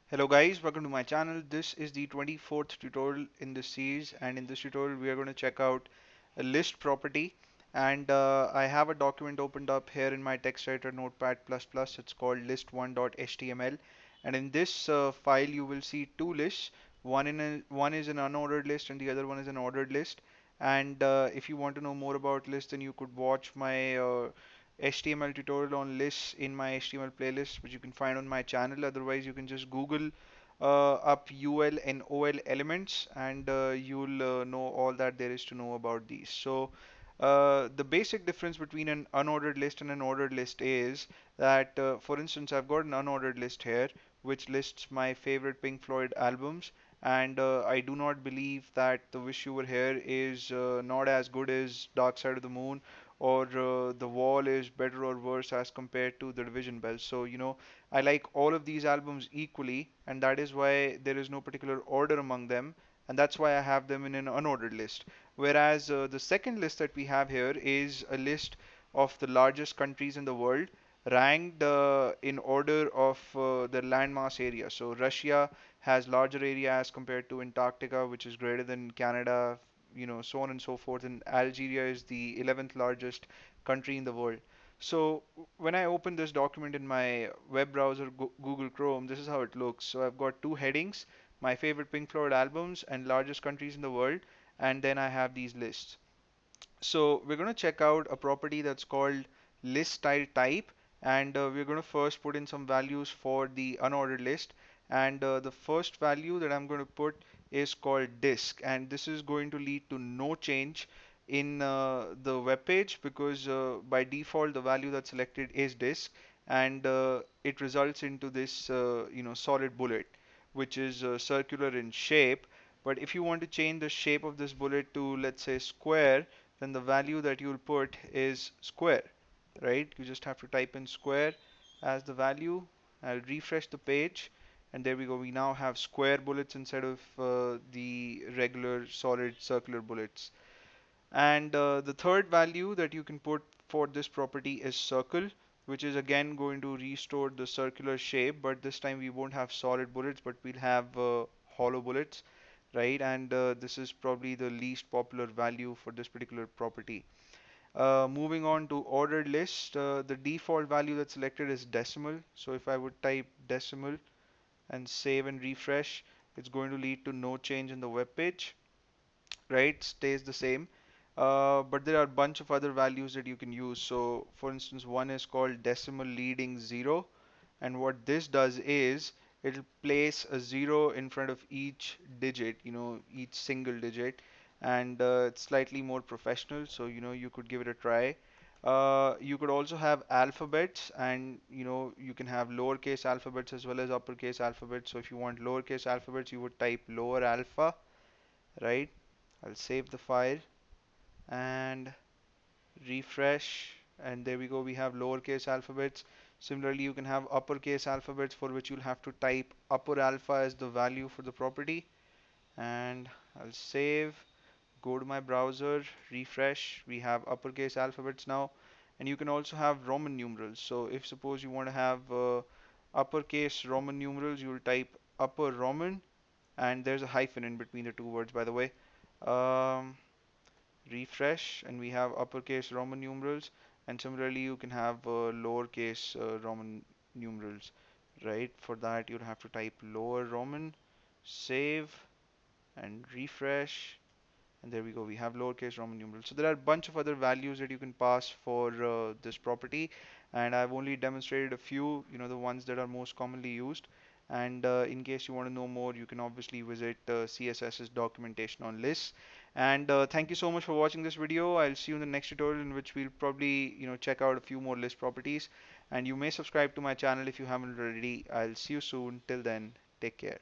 Hello guys, welcome to my channel. This is the 24th tutorial in this series, and in this tutorial we are going to check out a list property. And I have a document opened up here in my text editor notepad++. It's called list1.html, and in this file you will see two lists. One is an unordered list and the other one is an ordered list. And if you want to know more about lists, then you could watch my HTML tutorial on lists in my HTML playlist, which you can find on my channel. Otherwise, you can just Google up UL and OL elements, and you'll know all that there is to know about these. So, the basic difference between an unordered list and an ordered list is that, for instance, I've got an unordered list here, which lists my favorite Pink Floyd albums. And I do not believe that The Wish You Were Here is not as good as Dark Side of the Moon, or The Wall is better or worse as compared to The Division Bell. So, I like all of these albums equally, and that is why there is no particular order among them, and that's why I have them in an unordered list. Whereas the second list that we have here is a list of the largest countries in the world, ranked in order of their landmass area. So Russia has larger area as compared to Antarctica, which is greater than Canada, so on and so forth. And Algeria is the 11th largest country in the world. So when I open this document in my web browser, Google Chrome, this is how it looks. So I've got two headings: my favorite Pink Floyd albums and largest countries in the world, and then I have these lists. So we're going to check out a property that's called list style type, and we're going to first put in some values for the unordered list. And the first value that I'm going to put is called disk, and this is going to lead to no change in the web page, because by default the value that's selected is disk, and it results into this solid bullet, which is circular in shape. But if you want to change the shape of this bullet to, let's say, square, then the value that you'll put is square, right? You just have to type in square as the value. I'll refresh the page, and there we go. We now have square bullets instead of the regular solid circular bullets. And the third value that you can put for this property is circle, which is again going to restore the circular shape, but this time we won't have solid bullets, but we'll have hollow bullets, right? And this is probably the least popular value for this particular property. Moving on to ordered list, the default value that's selected is decimal. So if I would type decimal and save and refresh, it's going to lead to no change in the web page, right? Stays the same. But there are a bunch of other values that you can use. So for instance, one is called decimal leading 0, and what this does is it'll place a 0 in front of each digit, each single digit, and it's slightly more professional, so you could give it a try. You could also have alphabets, and you can have lowercase alphabets as well as uppercase alphabets. So if you want lowercase alphabets, you would type lower alpha, right? I'll save the file and refresh, and there we go, we have lowercase alphabets. Similarly, you can have uppercase alphabets, for which you'll have to type upper alpha as the value for the property. And I'll save, go to my browser, refresh, we have uppercase alphabets now. And you can also have Roman numerals. So if suppose you want to have uppercase Roman numerals, you'll type upper Roman, and there's a hyphen in between the two words, by the way. um, Refresh, and we have uppercase Roman numerals. And similarly, you can have lowercase Roman numerals, right? For that, you'll have to type lower Roman, save, and refresh, and there we go, we have lowercase Roman numerals. So there are a bunch of other values that you can pass for this property, and I've only demonstrated a few, the ones that are most commonly used. And in case you want to know more, you can obviously visit CSS's documentation on lists. And thank you so much for watching this video. I'll see you in the next tutorial, in which we'll probably check out a few more list properties. And you may subscribe to my channel if you haven't already. I'll see you soon. Till then, take care.